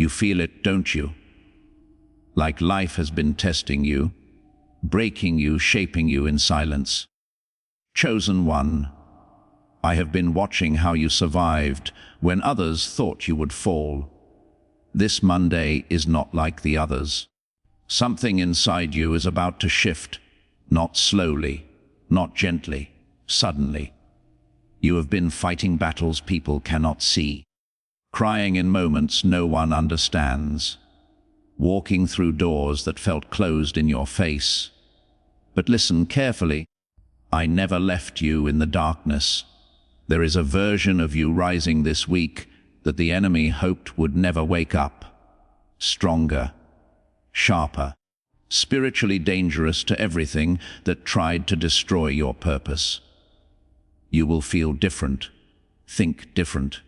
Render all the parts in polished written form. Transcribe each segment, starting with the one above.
You feel it, don't you? Like life has been testing you, breaking you, shaping you in silence. Chosen one, I have been watching how you survived when others thought you would fall. This Monday is not like the others. Something inside you is about to shift, not slowly, not gently, suddenly. You have been fighting battles people cannot see, crying in moments no one understands, walking through doors that felt closed in your face. But listen carefully. I never left you in the darkness. There is a version of you rising this week that the enemy hoped would never wake up. Stronger, sharper, spiritually dangerous to everything that tried to destroy your purpose. You will feel different, think different,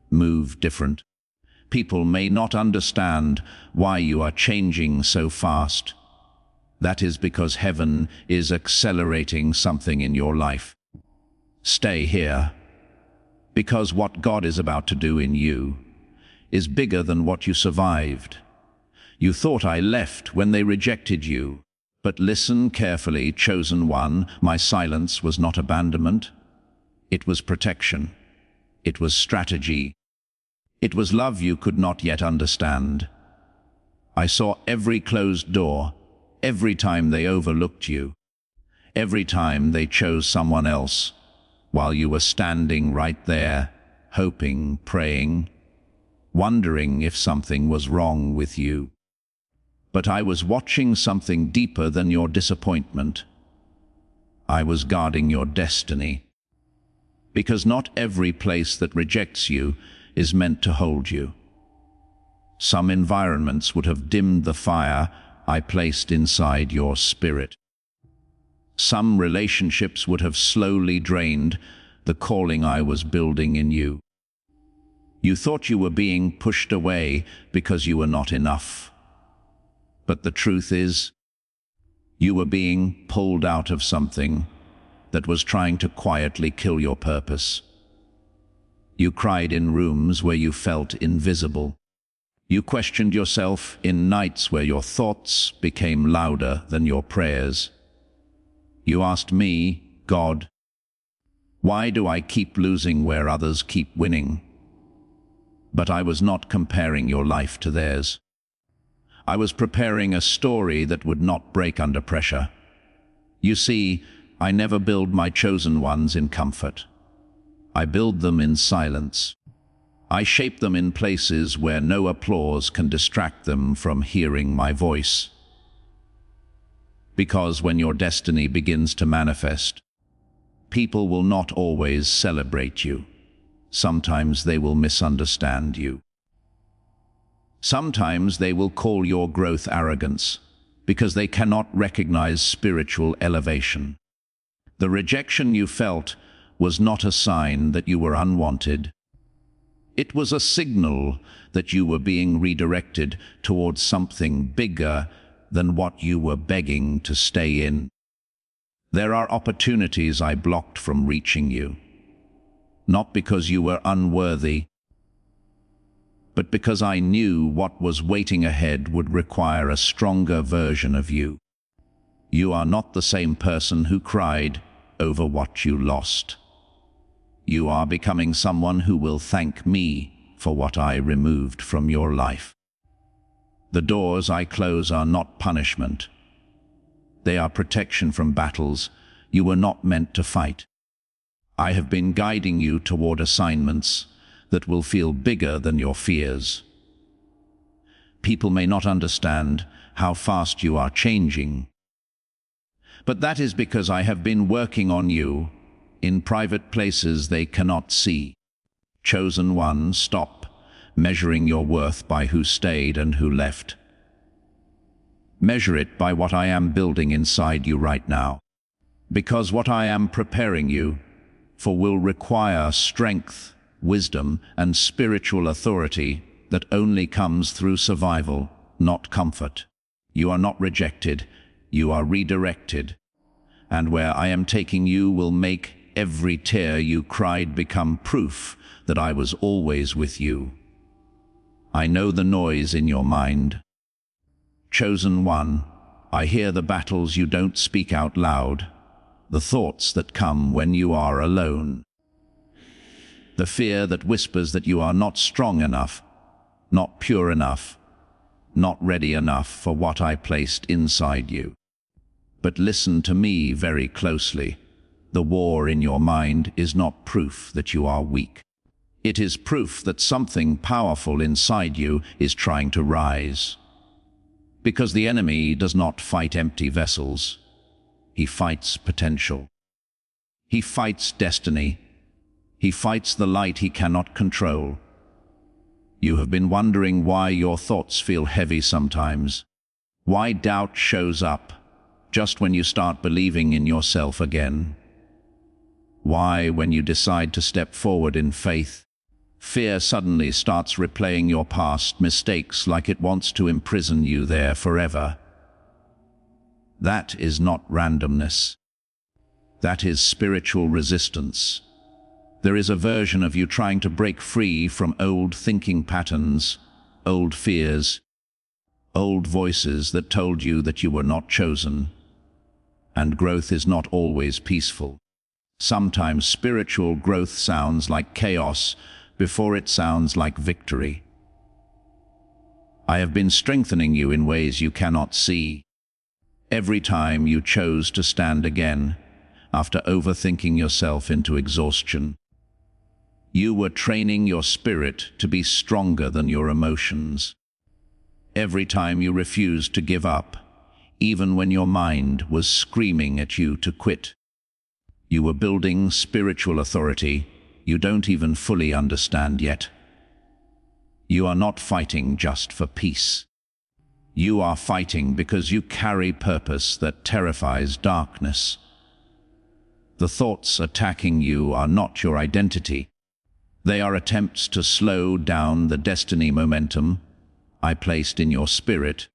move different. People may not understand why you are changing so fast. That is because heaven is accelerating something in your life. Stay here, because what God is about to do in you is bigger than what you survived. You thought I left when they rejected you, but listen carefully, chosen one, my silence was not abandonment. It was protection. It was strategy. It was love you could not yet understand. I saw every closed door, every time they overlooked you, every time they chose someone else, while you were standing right there, hoping, praying, wondering if something was wrong with you. But I was watching something deeper than your disappointment. I was guarding your destiny. Because not every place that rejects you is meant to hold you. Some environments would have dimmed the fire I placed inside your spirit. Some relationships would have slowly drained the calling I was building in you. You thought you were being pushed away because you were not enough. But the truth is, you were being pulled out of something that was trying to quietly kill your purpose. You cried in rooms where you felt invisible. You questioned yourself in nights where your thoughts became louder than your prayers. You asked me, God, why do I keep losing where others keep winning? But I was not comparing your life to theirs. I was preparing a story that would not break under pressure. You see, I never build my chosen ones in comfort. I build them in silence. I shape them in places where no applause can distract them from hearing my voice. Because when your destiny begins to manifest, people will not always celebrate you. Sometimes they will misunderstand you. Sometimes they will call your growth arrogance, because they cannot recognize spiritual elevation. The rejection you felt was not a sign that you were unwanted. It was a signal that you were being redirected towards something bigger than what you were begging to stay in. There are opportunities I blocked from reaching you, not because you were unworthy, but because I knew what was waiting ahead would require a stronger version of you. You are not the same person who cried over what you lost. You are becoming someone who will thank me for what I removed from your life. The doors I close are not punishment. They are protection from battles you were not meant to fight. I have been guiding you toward assignments that will feel bigger than your fears. People may not understand how fast you are changing, but that is because I have been working on you in private places they cannot see. Chosen one, stop measuring your worth by who stayed and who left. Measure it by what I am building inside you right now. Because what I am preparing you for will require strength, wisdom, and spiritual authority that only comes through survival, not comfort. You are not rejected, you are redirected. And where I am taking you will make every tear you cried become proof that I was always with you. I know the noise in your mind. Chosen one, I hear the battles you don't speak out loud, the thoughts that come when you are alone. The fear that whispers that you are not strong enough, not pure enough, not ready enough for what I placed inside you. But listen to me very closely. The war in your mind is not proof that you are weak. It is proof that something powerful inside you is trying to rise. Because the enemy does not fight empty vessels. He fights potential. He fights destiny. He fights the light he cannot control. You have been wondering why your thoughts feel heavy sometimes. Why doubt shows up just when you start believing in yourself again. Why, when you decide to step forward in faith, fear suddenly starts replaying your past mistakes like it wants to imprison you there forever. That is not randomness. That is spiritual resistance. There is a version of you trying to break free from old thinking patterns, old fears, old voices that told you that you were not chosen. And growth is not always peaceful. Sometimes spiritual growth sounds like chaos before it sounds like victory. I have been strengthening you in ways you cannot see. Every time you chose to stand again, after overthinking yourself into exhaustion, you were training your spirit to be stronger than your emotions. Every time you refused to give up, even when your mind was screaming at you to quit, you were building spiritual authority you don't even fully understand yet. You are not fighting just for peace. You are fighting because you carry purpose that terrifies darkness. The thoughts attacking you are not your identity. They are attempts to slow down the destiny momentum I placed in your spirit,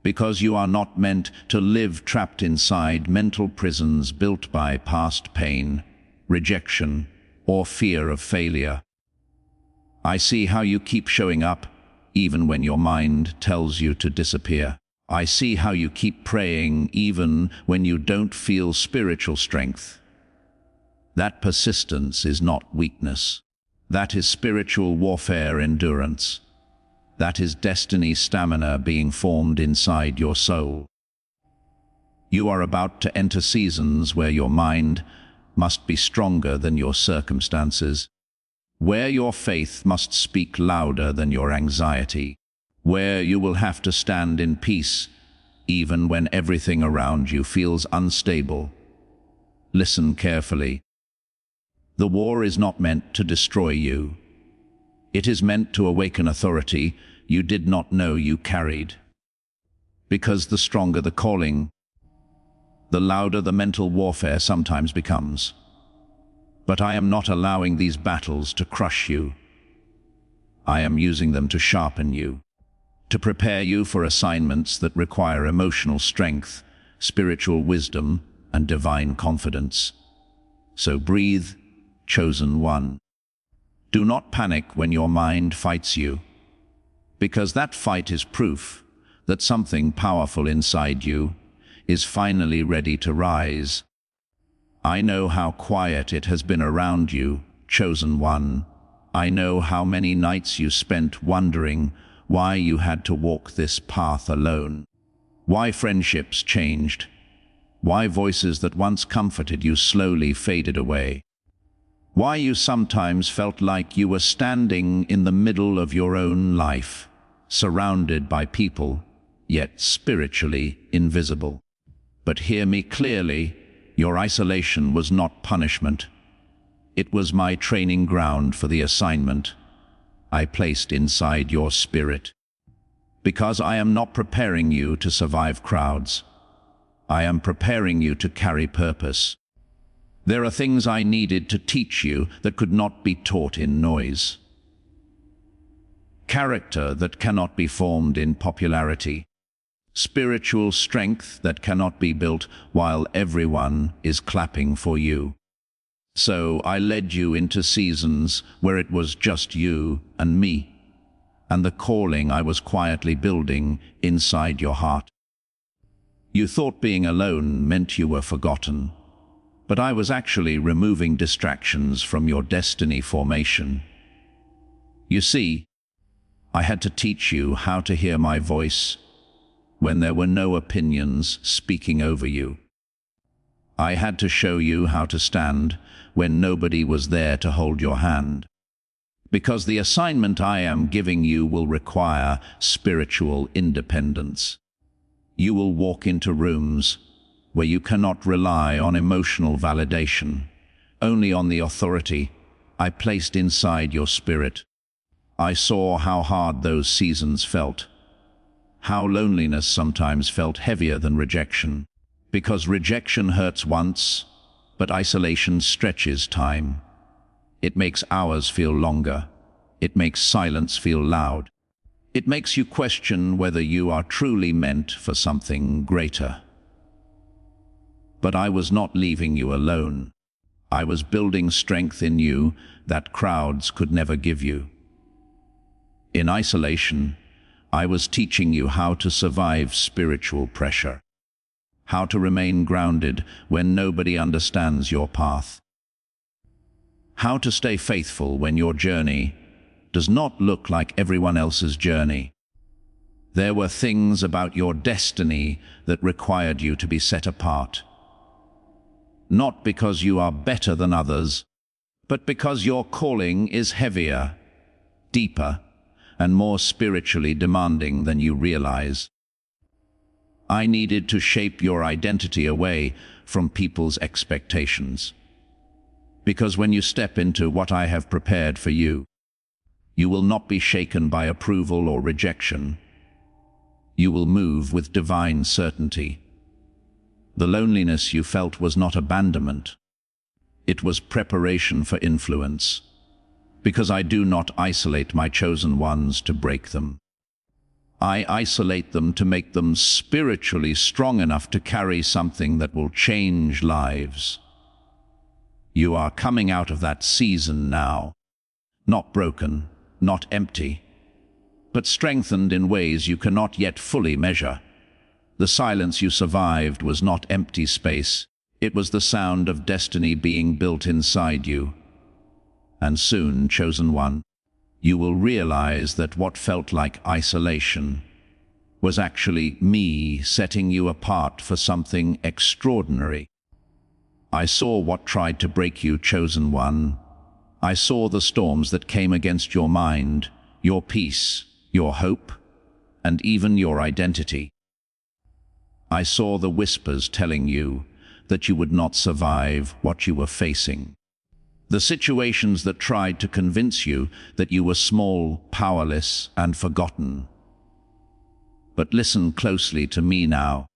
because you are not meant to live trapped inside mental prisons built by past pain, rejection, or fear of failure. I see how you keep showing up, even when your mind tells you to disappear. I see how you keep praying, even when you don't feel spiritual strength. That persistence is not weakness. That is spiritual warfare endurance. That is destiny stamina being formed inside your soul. You are about to enter seasons where your mind must be stronger than your circumstances, where your faith must speak louder than your anxiety, where you will have to stand in peace even when everything around you feels unstable. Listen carefully. The war is not meant to destroy you. It is meant to awaken authority you did not know you carried. Because the stronger the calling, the louder the mental warfare sometimes becomes. But I am not allowing these battles to crush you. I am using them to sharpen you, to prepare you for assignments that require emotional strength, spiritual wisdom, and divine confidence. So breathe, chosen one. Do not panic when your mind fights you, because that fight is proof that something powerful inside you is finally ready to rise. I know how quiet it has been around you, chosen one. I know how many nights you spent wondering why you had to walk this path alone, why friendships changed, why voices that once comforted you slowly faded away, why you sometimes felt like you were standing in the middle of your own life, surrounded by people, yet spiritually invisible. But hear me clearly, your isolation was not punishment. It was my training ground for the assignment I placed inside your spirit. Because I am not preparing you to survive crowds. I am preparing you to carry purpose. There are things I needed to teach you that could not be taught in noise. Character that cannot be formed in popularity. Spiritual strength that cannot be built while everyone is clapping for you. So I led you into seasons where it was just you and me. and the calling I was quietly building inside your heart. You thought being alone meant you were forgotten, but I was actually removing distractions from your destiny formation. You see, I had to teach you how to hear my voice when there were no opinions speaking over you. I had to show you how to stand when nobody was there to hold your hand. Because the assignment I am giving you will require spiritual independence. You will walk into rooms where you cannot rely on emotional validation, only on the authority I placed inside your spirit. I saw how hard those seasons felt, how loneliness sometimes felt heavier than rejection. Because rejection hurts once, but isolation stretches time. It makes hours feel longer. It makes silence feel loud. It makes you question whether you are truly meant for something greater. But I was not leaving you alone. I was building strength in you that crowds could never give you. In isolation, I was teaching you how to survive spiritual pressure, how to remain grounded when nobody understands your path, how to stay faithful when your journey does not look like everyone else's journey. There were things about your destiny that required you to be set apart, not because you are better than others, but because your calling is heavier, deeper, and more spiritually demanding than you realize. I needed to shape your identity away from people's expectations. Because when you step into what I have prepared for you, you will not be shaken by approval or rejection. You will move with divine certainty. The loneliness you felt was not abandonment. It was preparation for influence. Because I do not isolate my chosen ones to break them. I isolate them to make them spiritually strong enough to carry something that will change lives. You are coming out of that season now, not broken, not empty, but strengthened in ways you cannot yet fully measure. The silence you survived was not empty space. It was the sound of destiny being built inside you. And soon, chosen one, you will realize that what felt like isolation was actually me setting you apart for something extraordinary. I saw what tried to break you, chosen one. I saw the storms that came against your mind, your peace, your hope, and even your identity. I saw the whispers telling you that you would not survive what you were facing. The situations that tried to convince you that you were small, powerless, and forgotten. But listen closely to me now.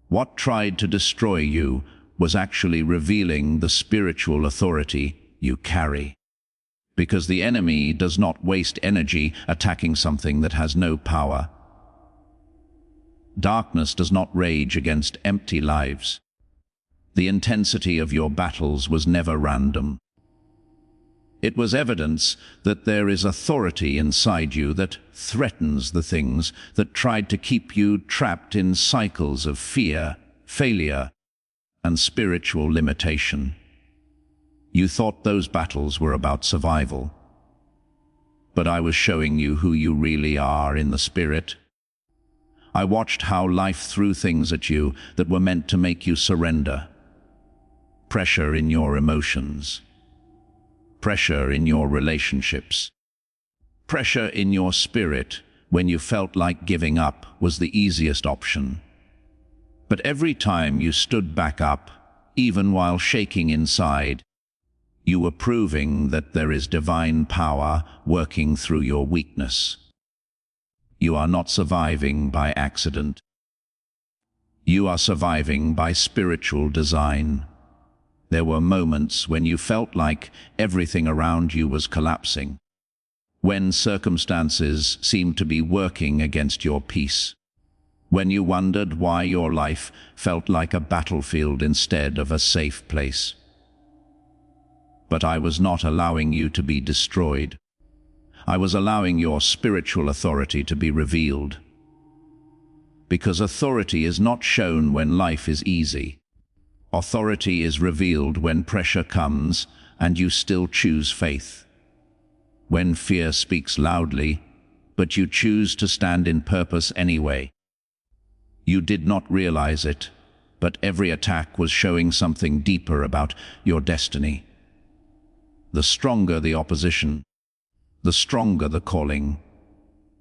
What tried to destroy you was actually revealing the spiritual authority you carry. Because the enemy does not waste energy attacking something that has no power. Darkness does not rage against empty lives. The intensity of your battles was never random. It was evidence that there is authority inside you that threatens the things that tried to keep you trapped in cycles of fear, failure, and spiritual limitation. You thought those battles were about survival. But I was showing you who you really are in the spirit. I watched how life threw things at you that were meant to make you surrender. Pressure in your emotions. Pressure in your relationships. Pressure in your spirit when you felt like giving up was the easiest option. But every time you stood back up, even while shaking inside, you were proving that there is divine power working through your weakness. You are not surviving by accident. You are surviving by spiritual design. There were moments when you felt like everything around you was collapsing, when circumstances seemed to be working against your peace, when you wondered why your life felt like a battlefield instead of a safe place. But I was not allowing you to be destroyed. I was allowing your spiritual authority to be revealed. Because authority is not shown when life is easy. Authority is revealed when pressure comes and you still choose faith. When fear speaks loudly, but you choose to stand in purpose anyway. You did not realize it, but every attack was showing something deeper about your destiny. The stronger the opposition, the stronger the calling,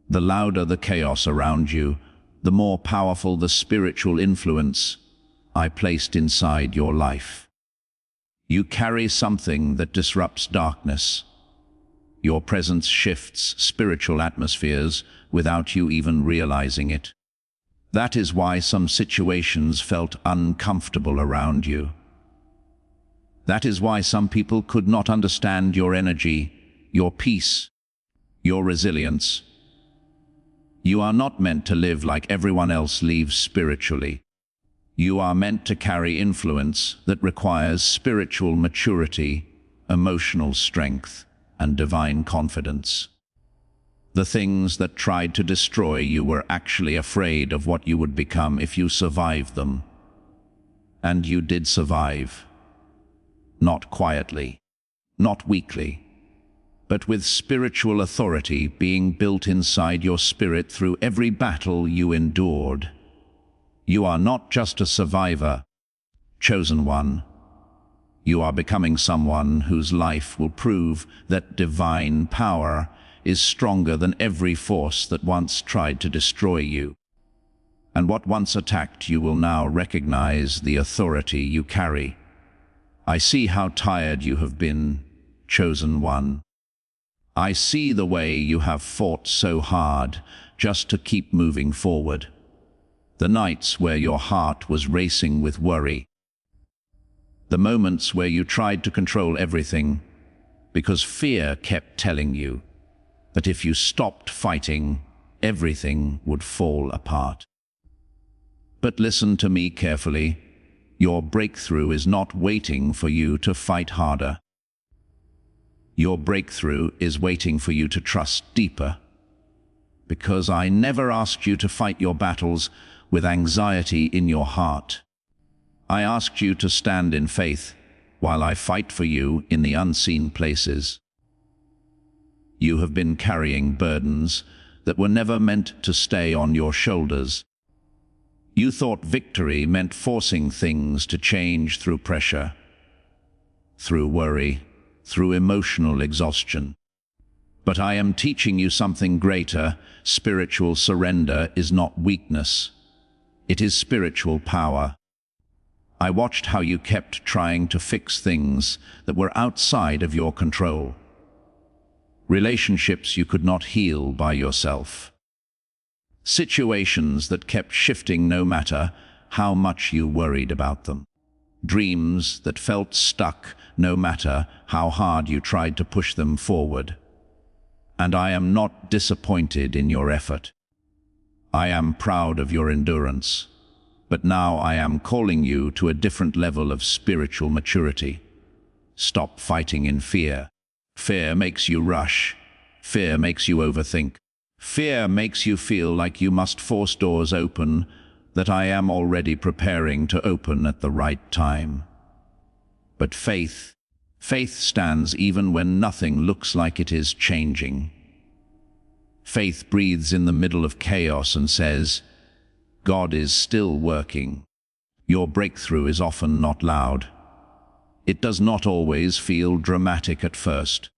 the louder the chaos around you, the more powerful the spiritual influence I placed inside your life. You carry something that disrupts darkness. Your presence shifts spiritual atmospheres without you even realizing it. That is why some situations felt uncomfortable around you. That is why some people could not understand your energy, your peace, your resilience. You are not meant to live like everyone else lives spiritually. You are meant to carry influence that requires spiritual maturity, emotional strength, and divine confidence. The things that tried to destroy you were actually afraid of what you would become if you survived them. And you did survive. Not quietly, not weakly, but with spiritual authority being built inside your spirit through every battle you endured. You are not just a survivor, chosen one. You are becoming someone whose life will prove that divine power is stronger than every force that once tried to destroy you. And what once attacked you will now recognize the authority you carry. I see how tired you have been, chosen one. I see the way you have fought so hard just to keep moving forward. The nights where your heart was racing with worry. The moments where you tried to control everything because fear kept telling you that if you stopped fighting, everything would fall apart. But listen to me carefully. Your breakthrough is not waiting for you to fight harder. Your breakthrough is waiting for you to trust deeper. Because I never asked you to fight your battles with anxiety in your heart. I asked you to stand in faith while I fight for you in the unseen places. You have been carrying burdens that were never meant to stay on your shoulders. You thought victory meant forcing things to change through pressure, through worry, through emotional exhaustion. But I am teaching you something greater. Spiritual surrender is not weakness. It is spiritual power. I watched how you kept trying to fix things that were outside of your control. Relationships you could not heal by yourself. Situations that kept shifting no matter how much you worried about them. Dreams that felt stuck no matter how hard you tried to push them forward. And I am not disappointed in your effort. I am proud of your endurance. But now I am calling you to a different level of spiritual maturity. Stop fighting in fear. Fear makes you rush. Fear makes you overthink. Fear makes you feel like you must force doors open that I am already preparing to open at the right time. But faith stands even when nothing looks like it is changing. Faith breathes in the middle of chaos and says, God is still working. Your breakthrough is often not loud. It does not always feel dramatic at first.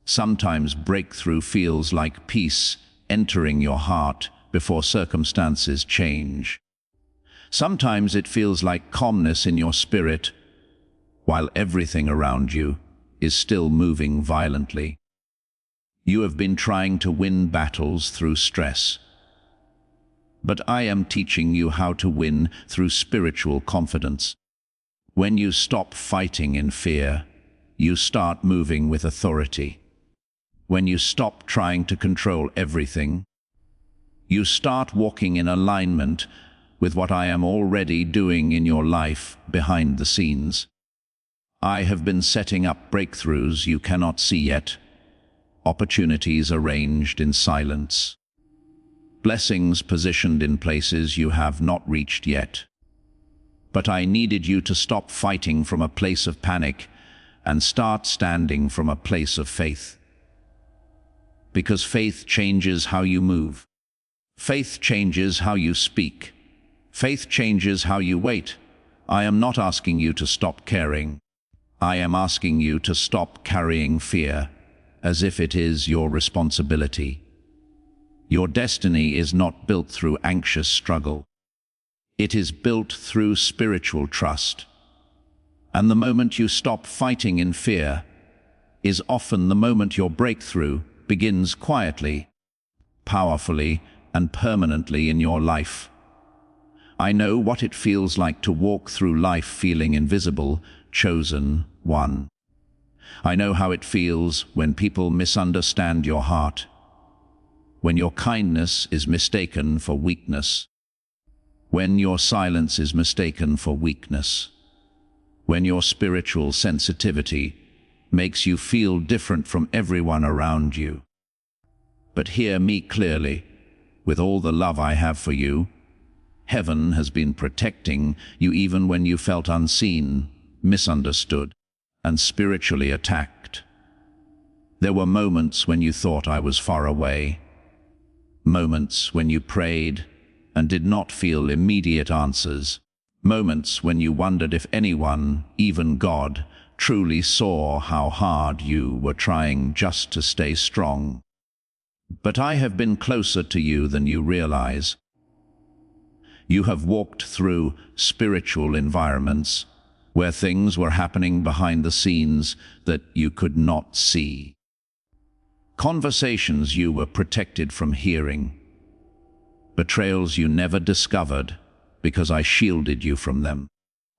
Sometimes breakthrough feels like peace entering your heart before circumstances change. Sometimes it feels like calmness in your spirit, while everything around you is still moving violently. You have been trying to win battles through stress. But I am teaching you how to win through spiritual confidence. When you stop fighting in fear, you start moving with authority. When you stop trying to control everything, you start walking in alignment with what I am already doing in your life behind the scenes. I have been setting up breakthroughs you cannot see yet, opportunities arranged in silence, blessings positioned in places you have not reached yet. But I needed you to stop fighting from a place of panic and start standing from a place of faith. Because faith changes how you move. Faith changes how you speak. Faith changes how you wait. I am not asking you to stop caring. I am asking you to stop carrying fear as if it is your responsibility. Your destiny is not built through anxious struggle. It is built through spiritual trust. And the moment you stop fighting in fear is often the moment your breakthrough begins quietly, powerfully, and permanently in your life. I know what it feels like to walk through life feeling invisible, chosen one. I know how it feels when people misunderstand your heart, when your kindness is mistaken for weakness, when your silence is mistaken for weakness, when your spiritual sensitivity makes you feel different from everyone around you. But hear me clearly, with all the love I have for you, heaven has been protecting you even when you felt unseen, misunderstood, and spiritually attacked. There were moments when you thought I was far away, moments when you prayed and did not feel immediate answers, moments when you wondered if anyone, even God, truly saw how hard you were trying just to stay strong. But I have been closer to you than you realize. You have walked through spiritual environments where things were happening behind the scenes that you could not see. Conversations you were protected from hearing. Betrayals you never discovered because I shielded you from them.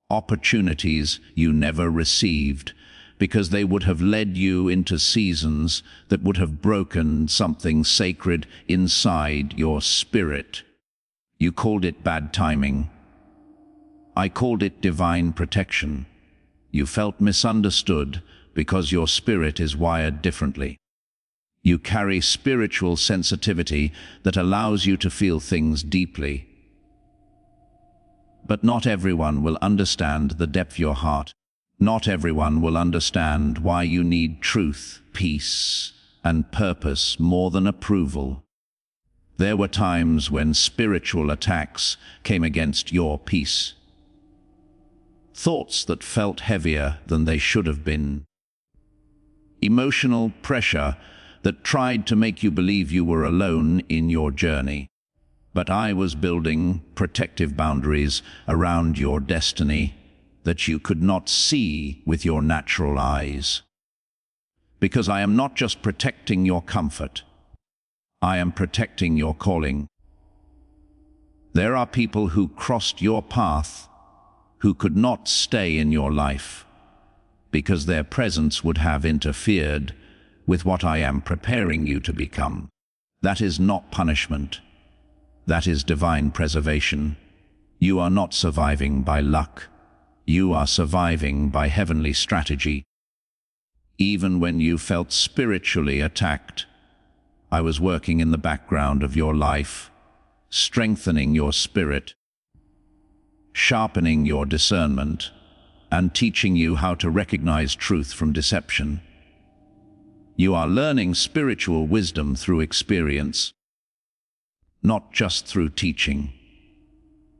Opportunities you never received because they would have led you into seasons that would have broken something sacred inside your spirit. You called it bad timing. I called it divine protection. You felt misunderstood because your spirit is wired differently. You carry spiritual sensitivity that allows you to feel things deeply. But not everyone will understand the depth of your heart. Not everyone will understand why you need truth, peace, and purpose more than approval. There were times when spiritual attacks came against your peace. Thoughts that felt heavier than they should have been. Emotional pressure that tried to make you believe you were alone in your journey. But I was building protective boundaries around your destiny that you could not see with your natural eyes. Because I am not just protecting your comfort. I am protecting your calling. There are people who crossed your path who could not stay in your life because their presence would have interfered with what I am preparing you to become. That is not punishment. That is divine preservation. You are not surviving by luck. You are surviving by heavenly strategy. Even when you felt spiritually attacked, I was working in the background of your life, strengthening your spirit, sharpening your discernment, and teaching you how to recognize truth from deception. You are learning spiritual wisdom through experience, not just through teaching.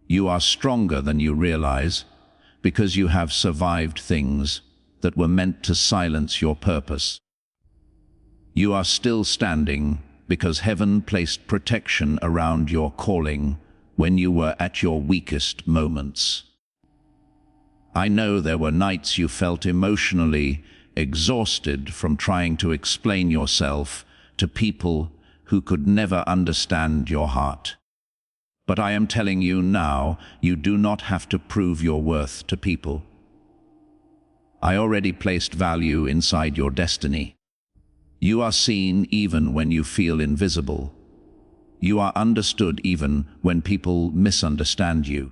You are stronger than you realize because you have survived things that were meant to silence your purpose. You are still standing because heaven placed protection around your calling when you were at your weakest moments. I know there were nights you felt emotionally exhausted from trying to explain yourself to people who could never understand your heart. But I am telling you now, you do not have to prove your worth to people. I already placed value inside your destiny. You are seen even when you feel invisible. You are understood even when people misunderstand you.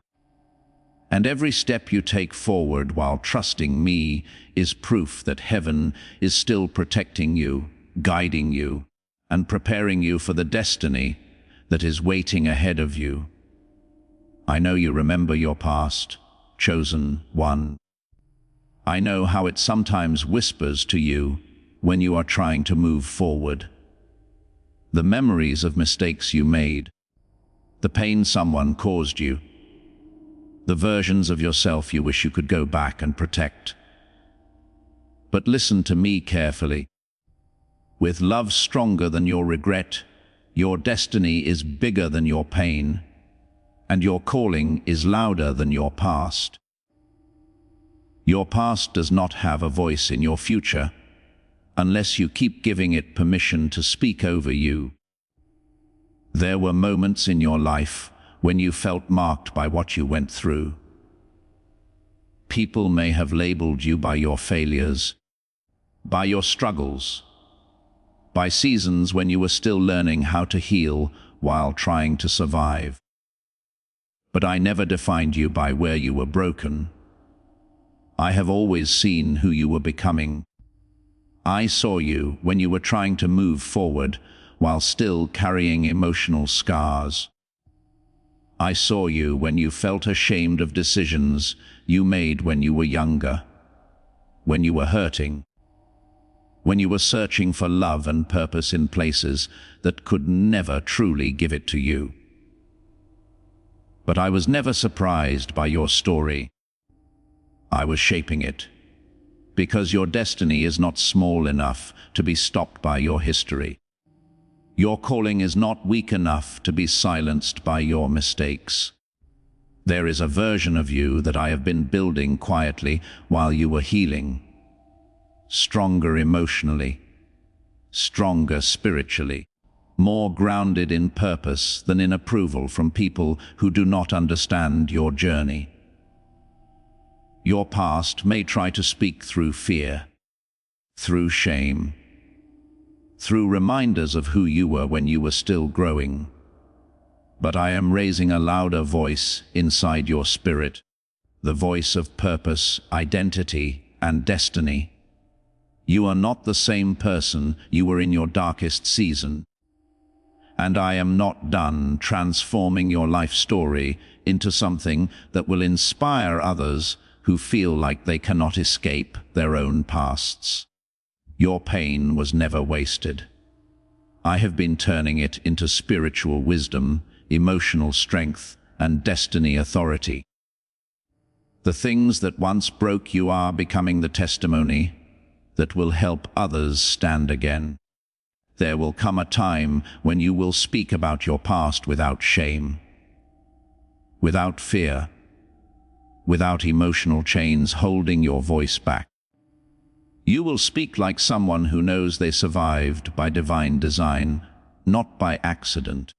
And every step you take forward while trusting me is proof that heaven is still protecting you guiding you, and preparing you for the destiny that is waiting ahead of you. I know you remember your past, chosen one. I know how it sometimes whispers to you when you are trying to move forward. The memories of mistakes you made, the pain someone caused you, the versions of yourself you wish you could go back and protect. But listen to me carefully. With love stronger than your regret, your destiny is bigger than your pain, and your calling is louder than your past. Your past does not have a voice in your future unless you keep giving it permission to speak over you. There were moments in your life when you felt marked by what you went through. People may have labeled you by your failures, by your struggles, by seasons when you were still learning how to heal while trying to survive. But I never defined you by where you were broken. I have always seen who you were becoming. I saw you when you were trying to move forward while still carrying emotional scars. I saw you when you felt ashamed of decisions you made when you were younger, when you were hurting, when you were searching for love and purpose in places that could never truly give it to you. But I was never surprised by your story. I was shaping it, because your destiny is not small enough to be stopped by your history. Your calling is not weak enough to be silenced by your mistakes. There is a version of you that I have been building quietly while you were healing. Stronger emotionally, stronger spiritually, more grounded in purpose than in approval from people who do not understand your journey. Your past may try to speak through fear, through shame, through reminders of who you were when you were still growing. But I am raising a louder voice inside your spirit, the voice of purpose, identity, and destiny. You are not the same person you were in your darkest season. And I am not done transforming your life story into something that will inspire others who feel like they cannot escape their own pasts. Your pain was never wasted. I have been turning it into spiritual wisdom, emotional strength, and destiny authority. The things that once broke you are becoming the testimony that will help others stand again. There will come a time when you will speak about your past without shame, without fear, without emotional chains holding your voice back. You will speak like someone who knows they survived by divine design, not by accident,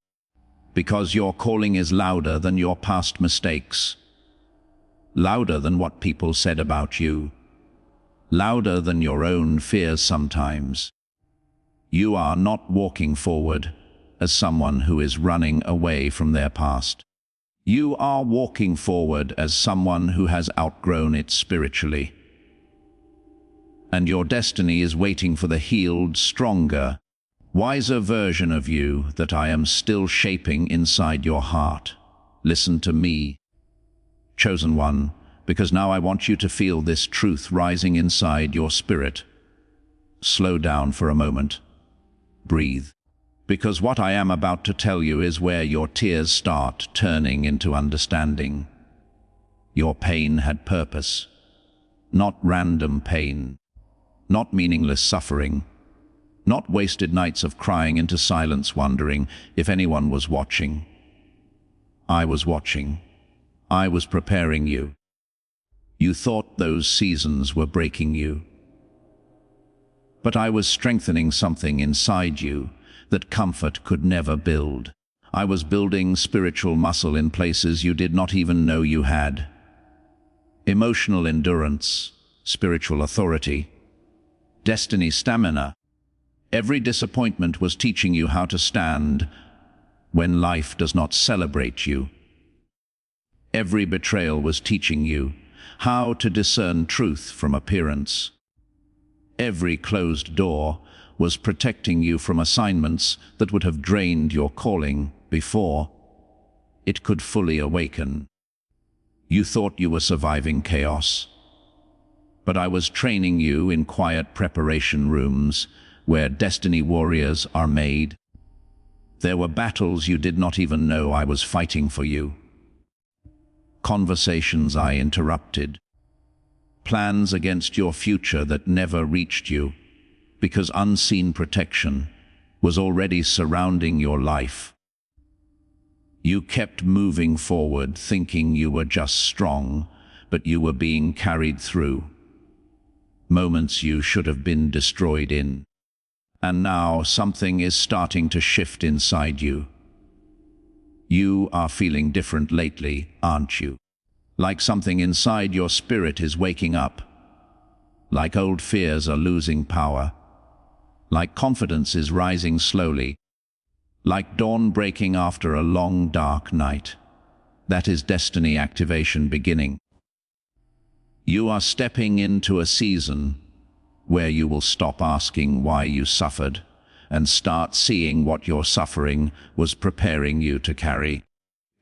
because your calling is louder than your past mistakes, louder than what people said about you, louder than your own fears sometimes. You are not walking forward as someone who is running away from their past. You are walking forward as someone who has outgrown it spiritually. And your destiny is waiting for the healed, stronger, wiser version of you that I am still shaping inside your heart. Listen to me, chosen one, because now I want you to feel this truth rising inside your spirit. Slow down for a moment. Breathe. Because what I am about to tell you is where your tears start turning into understanding. Your pain had purpose, not random pain, not meaningless suffering, not wasted nights of crying into silence wondering if anyone was watching. I was watching. I was preparing you. You thought those seasons were breaking you. But I was strengthening something inside you that comfort could never build. I was building spiritual muscle in places you did not even know you had. Emotional endurance, spiritual authority, destiny stamina. Every disappointment was teaching you how to stand when life does not celebrate you. Every betrayal was teaching you how to discern truth from appearance. Every closed door was protecting you from assignments that would have drained your calling before it could fully awaken. You thought you were surviving chaos, but I was training you in quiet preparation rooms where destiny warriors are made. There were battles you did not even know I was fighting for you. Conversations I interrupted. Plans against your future that never reached you, because unseen protection was already surrounding your life. You kept moving forward, thinking you were just strong, but you were being carried through moments you should have been destroyed in. And now something is starting to shift inside you. You are feeling different lately, aren't you? Like something inside your spirit is waking up. Like old fears are losing power. Like confidence is rising slowly. Like dawn breaking after a long, dark night. That is destiny activation beginning. You are stepping into a season where you will stop asking why you suffered and start seeing what your suffering was preparing you to carry.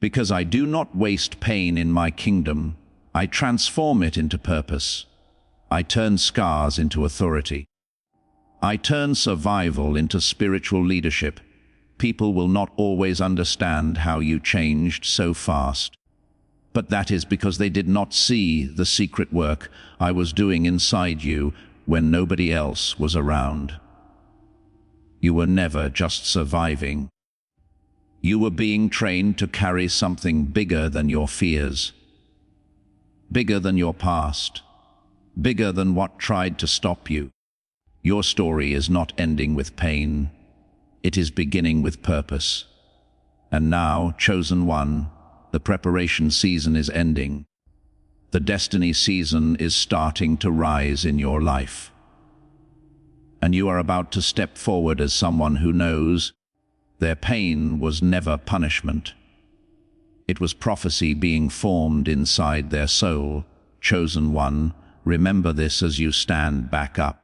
Because I do not waste pain in my kingdom, I transform it into purpose. I turn scars into authority. I turn survival into spiritual leadership. People will not always understand how you changed so fast. But that is because they did not see the secret work I was doing inside you when nobody else was around. You were never just surviving. You were being trained to carry something bigger than your fears, bigger than your past, bigger than what tried to stop you. Your story is not ending with pain. It is beginning with purpose. And now, chosen one, the preparation season is ending. The destiny season is starting to rise in your life. And you are about to step forward as someone who knows their pain was never punishment. It was prophecy being formed inside their soul. Chosen one, remember this as you stand back up.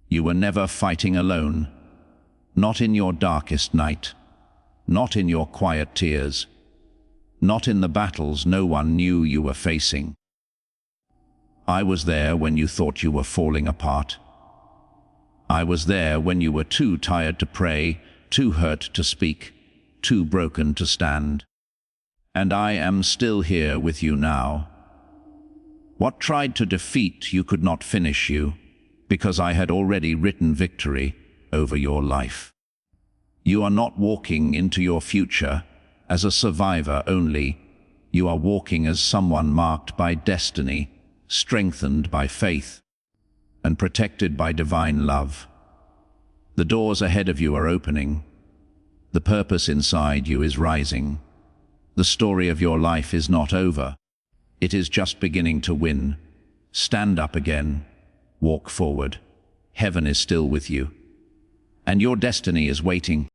You were never fighting alone. Not in your darkest night. Not in your quiet tears. Not in the battles no one knew you were facing. I was there when you thought you were falling apart. I was there when you were too tired to pray, too hurt to speak, too broken to stand. And I am still here with you now. What tried to defeat you could not finish you, because I had already written victory over your life. You are not walking into your future as a survivor only. You are walking as someone marked by destiny, strengthened by faith, and protected by divine love. The doors ahead of you are opening. The purpose inside you is rising. The story of your life is not over. It is just beginning to win. Stand up again. Walk forward. Heaven is still with you. And your destiny is waiting.